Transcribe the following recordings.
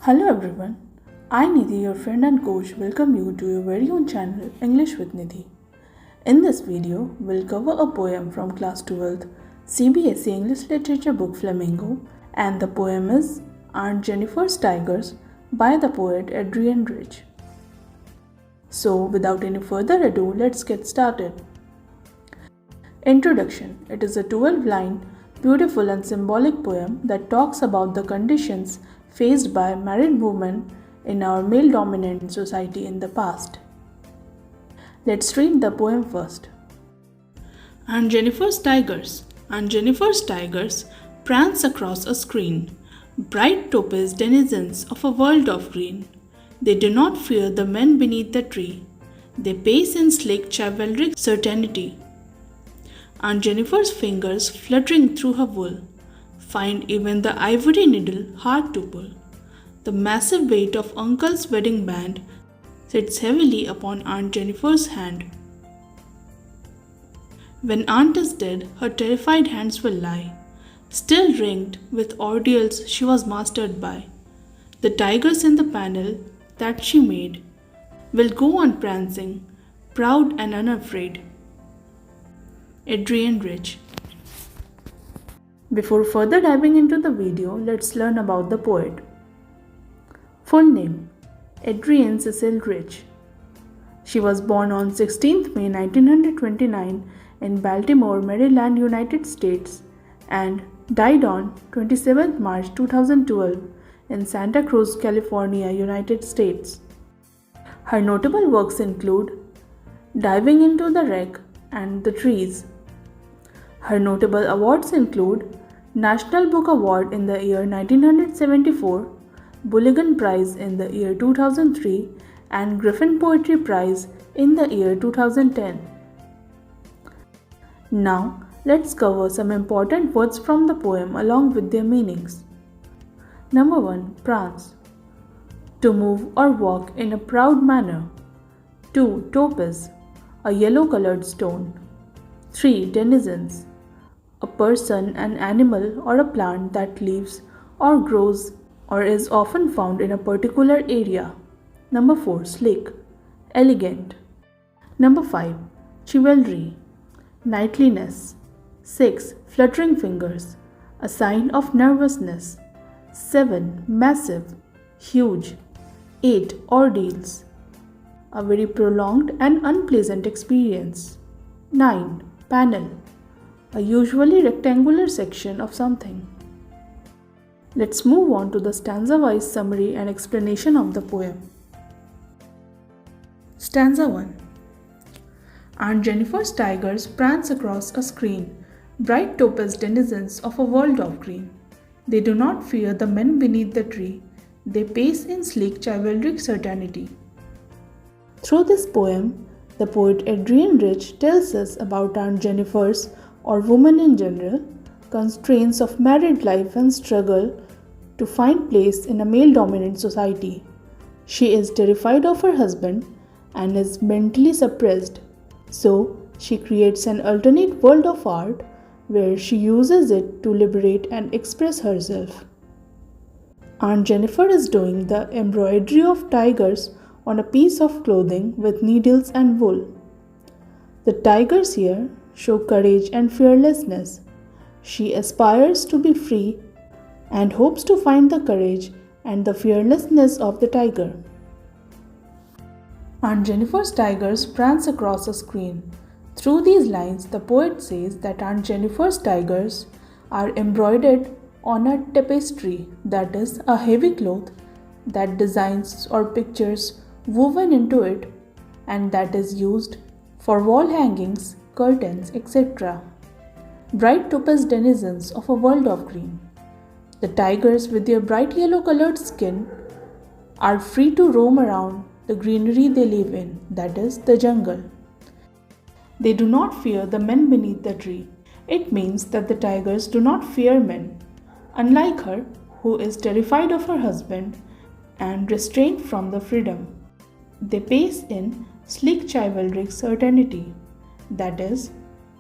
Hello everyone, I Nidhi, your friend and coach, welcome you to your very own channel English with Nidhi. In this video, we'll cover a poem from class 12th CBSE English Literature book Flamingo, and the poem is Aunt Jenifer's Tigers by the poet Adriene. So without any further ado, let's get started. Introduction. It is a 12-line, beautiful and symbolic poem that talks about the conditions faced by married women in our male-dominant society in the past. Let's read the poem first. Aunt Jenifer's tigers. Aunt Jenifer's tigers prance across a screen, bright topaz denizens of a world of green. They do not fear the men beneath the tree. They pace in slick chivalric certainty. Aunt Jenifer's fingers fluttering through her wool find even the ivory needle hard to pull. The massive weight of Uncle's wedding band sits heavily upon Aunt Jenifer's hand. When Aunt is dead, her terrified hands will lie, still ringed with ordeals she was mastered by. The tigers in the panel that she made will go on prancing, proud and unafraid. Adriene. Before further diving into the video, let's learn about the poet. Full name: Adriene Cecil Rich. She was born on 16th May 1929 in Baltimore, Maryland, United States, and died on 27th March 2012 in Santa Cruz, California, United States. Her notable works include Diving into the Wreck and The Trees. Her notable awards include National Book Award in the year 1974, Bulligan Prize in the year 2003, and Griffin Poetry Prize in the year 2010. Now, let's cover some important words from the poem along with their meanings. Number 1. Prance. To move or walk in a proud manner. 2. Topaz. A yellow-colored stone. 3. Denizens. A person, an animal, or a plant that lives or grows or is often found in a particular area. Number 4. Slick. Elegant. Number 5. Chivalry. Knightliness. 6. Fluttering fingers. A sign of nervousness. 7. Massive. Huge. 8. Ordeals. A very prolonged and unpleasant experience. 9. Panel. A usually rectangular section of something. Let's move on to the stanza-wise summary and explanation of the poem. Stanza 1. Aunt Jenifer's tigers prance across a screen, bright topaz denizens of a world of green. They do not fear the men beneath the tree. They pace in sleek chivalric certainty. Through this poem, the poet Adriene tells us about Aunt Jenifer's, or women in general, constraints of married life and struggle to find place in a male-dominant society. She is terrified of her husband and is mentally suppressed, so she creates an alternate world of art where she uses it to liberate and express herself. Aunt Jenifer is doing the embroidery of tigers on a piece of clothing with needles and wool. The tigers here show courage and fearlessness. She aspires to be free and hopes to find the courage and the fearlessness of the tiger. Aunt Jenifer's tigers prance across a screen. Through these lines, the poet says that Aunt Jenifer's tigers are embroidered on a tapestry, that is, a heavy cloth that designs or pictures woven into it and that is used for wall hangings, curtains, etc. Bright topaz denizens of a world of green. The tigers with their bright yellow-colored skin are free to roam around the greenery they live in, that is, the jungle. They do not fear the men beneath the tree. It means that the tigers do not fear men, unlike her, who is terrified of her husband and restrained from the freedom. They pace in sleek chivalric certainty, that is,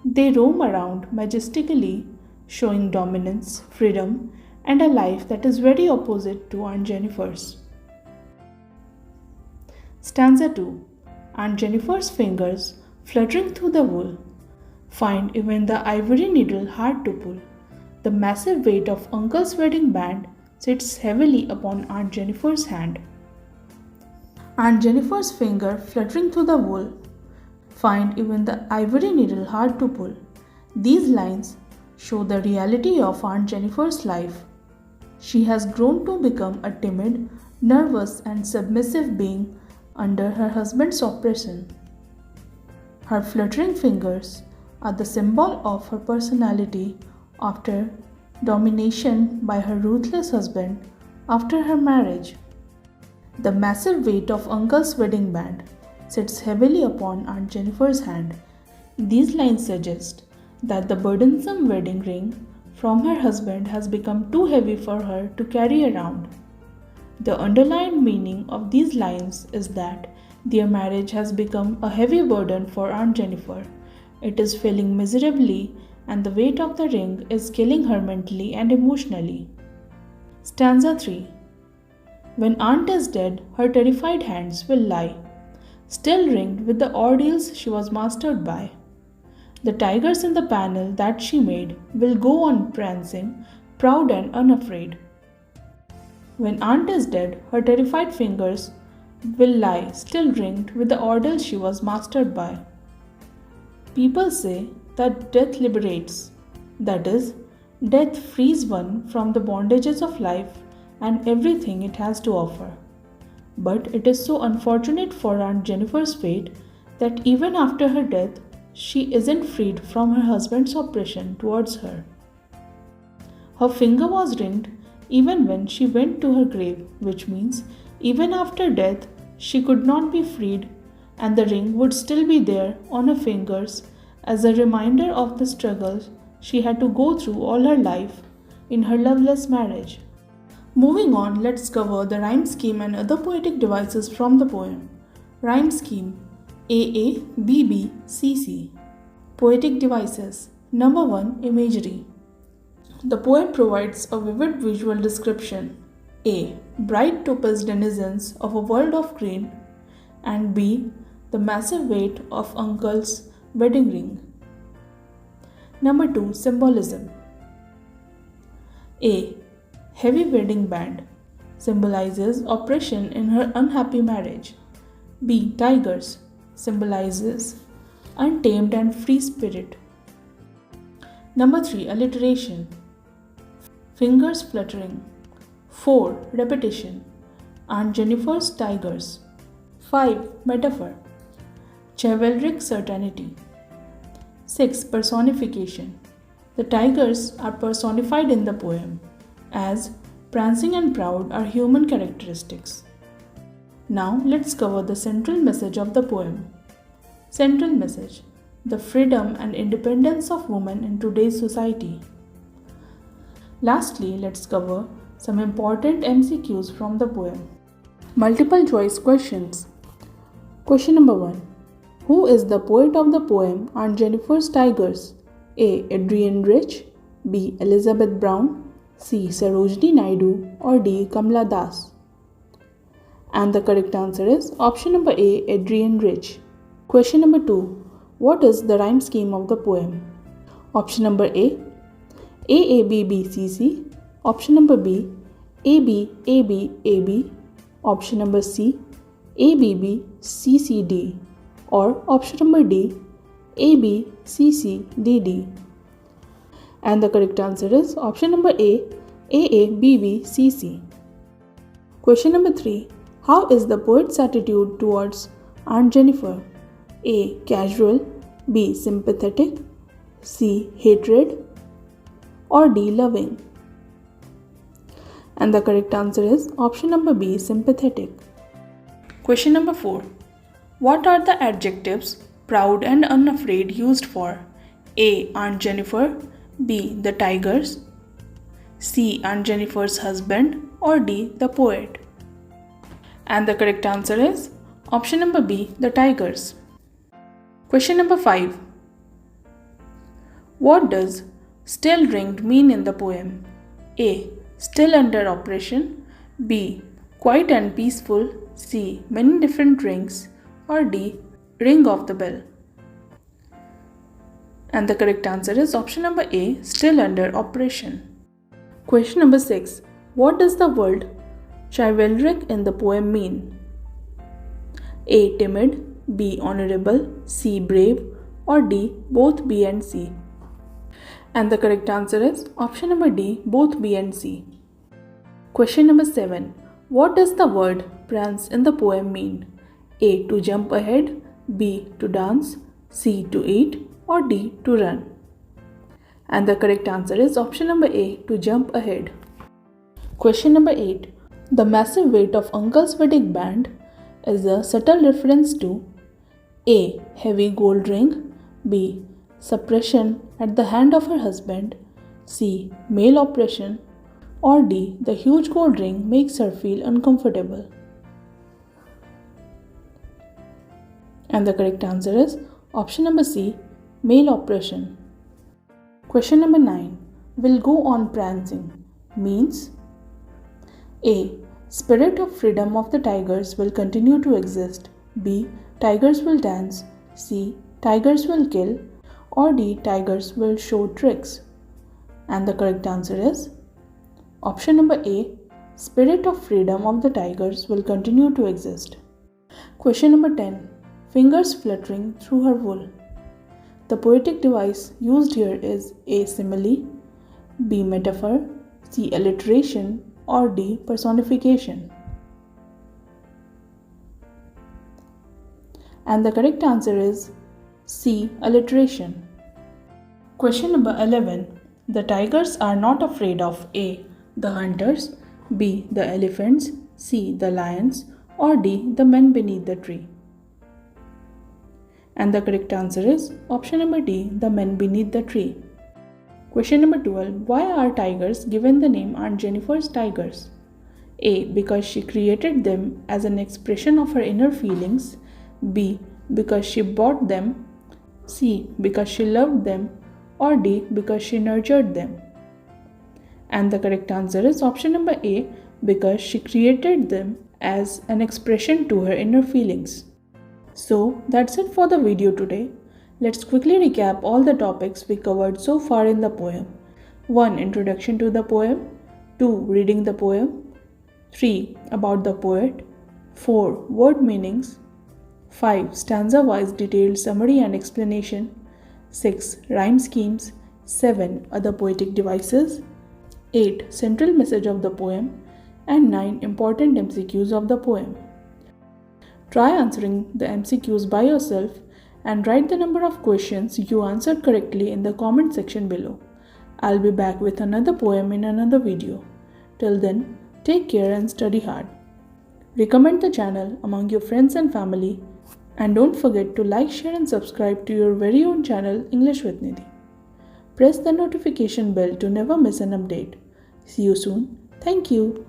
they roam around majestically, showing dominance, freedom, and a life that is very opposite to Aunt Jenifer's. Stanza 2. Aunt Jenifer's fingers, fluttering through the wool, find even the ivory needle hard to pull. The massive weight of Uncle's wedding band sits heavily upon Aunt Jenifer's hand. Aunt Jenifer's finger, fluttering through the wool, find even the ivory needle hard to pull. These lines show the reality of Aunt Jenifer's life. She has grown to become a timid, nervous, and submissive being under her husband's oppression. Her fluttering fingers are the symbol of her personality after domination by her ruthless husband after her marriage. The massive weight of Uncle's wedding band sits heavily upon Aunt Jenifer's hand. These lines suggest that the burdensome wedding ring from her husband has become too heavy for her to carry around. The underlying meaning of these lines is that their marriage has become a heavy burden for Aunt Jenifer. It is failing miserably, and the weight of the ring is killing her mentally and emotionally. Stanza 3. When Aunt is dead, her terrified hands will lie, still ringed with the ordeals she was mastered by. The tigers in the panel that she made will go on prancing, proud and unafraid. When Aunt is dead, her terrified fingers will lie, still ringed with the ordeals she was mastered by. People say that death liberates, that is, death frees one from the bondages of life and everything it has to offer. But it is so unfortunate for Aunt Jenifer's fate that even after her death, she isn't freed from her husband's oppression towards her. Her finger was ringed even when she went to her grave, which means even after death, she could not be freed, and the ring would still be there on her fingers as a reminder of the struggles she had to go through all her life in her loveless marriage. Moving on, let's cover the rhyme scheme and other poetic devices from the poem. Rhyme scheme A, B, B, C, C. Poetic devices. Number 1. Imagery. The poem provides a vivid visual description. A. Bright topaz denizens of a world of green, and B. The massive weight of Uncle's wedding ring. Number 2. Symbolism. A. Heavy wedding band symbolizes oppression in her unhappy marriage. B. Tigers symbolizes untamed and free spirit. Number 3. Alliteration. Fingers fluttering. 4. Repetition. Aunt Jenifer's tigers. 5. Metaphor. Chivalric certainty. 6. Personification. The tigers are personified in the poem, as prancing and proud are human characteristics. Now let's cover the central message of the poem. Central message: the freedom and independence of women in today's society. Lastly, let's cover some important MCQs from the poem. Multiple choice questions. Question number 1. Who is the poet of the poem Aunt Jenifer's Tigers? A. Adriene Rich, B. Elizabeth Brown, C. Sarojini Naidu, or D. Kamala Das? And the correct answer is option number A. Adriene Rich. Question number 2. What is the rhyme scheme of the poem? Option number A. AABBCC. Option number B. ABABAB. Option number C. ABBCCD. Or option number D. ABCCDD. And the correct answer is option number A. AABBCC. Question number 3. How is the poet's attitude towards Aunt Jenifer? A. Casual, B. Sympathetic, C. Hatred, or D. Loving? And the correct answer is option number B. Sympathetic. Question number 4. What are the adjectives proud and unafraid used for A. Aunt Jenifer, B. The tigers, C. Aunt Jenifer's husband, or D. The poet? And the correct answer is option number B. The tigers. Question number 5. What does still ringed mean in the poem? A. Still under operation, B. Quiet and peaceful, C. Many different rings, or D. Ring of the bell. And the correct answer is option number A. Still under operation. Question number 6. What does the word chivalric in the poem mean? A. Timid, B. Honorable, C. Brave, or D. Both B and C. And the correct answer is option number D. Both B and C. Question number 7. What does the word prance in the poem mean? A. To jump ahead, B. To dance, C. To eat, or D. To run. And the correct answer is option number A. To jump ahead. Question number 8. The massive weight of Uncle's wedding band is a subtle reference to A. Heavy gold ring, B. Suppression at the hand of her husband, C. Male oppression, or D. The huge gold ring makes her feel uncomfortable. And the correct answer is option number C. Male oppression. Question number 9. Will go on prancing means A. Spirit of freedom of the tigers will continue to exist, B. Tigers will dance, C. Tigers will kill, or D. Tigers will show tricks. And the correct answer is option number A. Spirit of freedom of the tigers will continue to exist. Question number 10. Fingers fluttering through her wool. The poetic device used here is A. Simile, B. Metaphor, C. Alliteration, or D. Personification. And the correct answer is C. Alliteration. Question number 11. The tigers are not afraid of A. The hunters, B. The elephants, C. The lions, or D. The men beneath the tree. And the correct answer is option number D. The men beneath the tree. Question number 12. Why are tigers given the name Aunt Jenifer's tigers? A. Because she created them as an expression of her inner feelings, B. Because she bought them, C. Because she loved them, or D. Because she nurtured them. And the correct answer is option number A. Because she created them as an expression to her inner feelings. So that's it for the video today. Let's quickly recap all the topics we covered so far in the poem. 1. Introduction to the poem. 2. Reading the poem. 3. About the poet. 4. Word meanings. 5. Stanza-wise detailed summary and explanation. 6. Rhyme schemes. 7. Other poetic devices. 8. Central message of the poem. And 9. Important MCQs of the poem. Try answering the MCQs by yourself and write the number of questions you answered correctly in the comment section below. I'll be back with another poem in another video. Till then, take care and study hard. Recommend the channel among your friends and family, and don't forget to like, share and subscribe to your very own channel English with Nidhi. Press the notification bell to never miss an update. See you soon. Thank you.